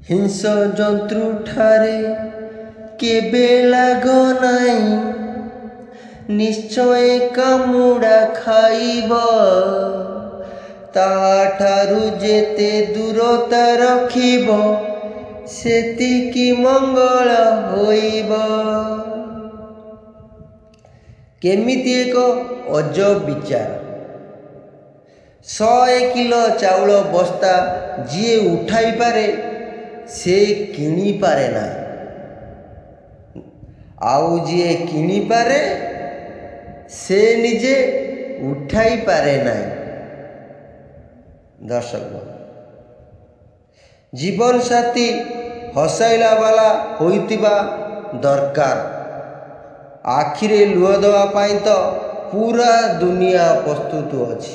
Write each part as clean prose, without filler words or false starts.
Hints जंतु ठारे केबे लाग नाई निश्चय कामुड़ा खाइब ताठारु जेते दूरता रखिब सेतिकी मंगल होइब। केमिति एक अजब विचार। 100 किलो चाउल बस्ता जी उठाई पारे से किणी पारे ना, आउ जी किणी पारे से निजे उठाई पारे ना। दर्शक जीवन साथी हसाइला वाला होइतिबा दरकार। आखिरे लुह दवा पाई तो पूरा दुनिया प्रस्तुत अछि।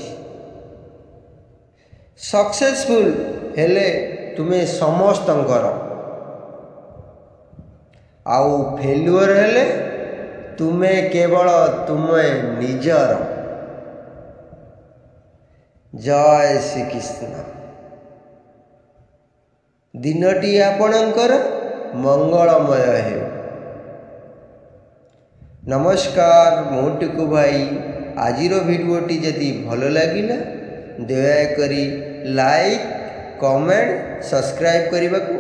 सक्सेसफुल हेले तुम्हें समस्तंकर, आउ फेल्युअर हेले तुम्हें केवल तुम्हें निजर। जय श्री कृष्ण। दिनटी आपणकर मंगलमय हे। नमस्कार, मु टिकू भाई। आजिर भिडियोटी जदि भल लगिला दयाकरी लाइक, कमेंट, सब्सक्राइब करने को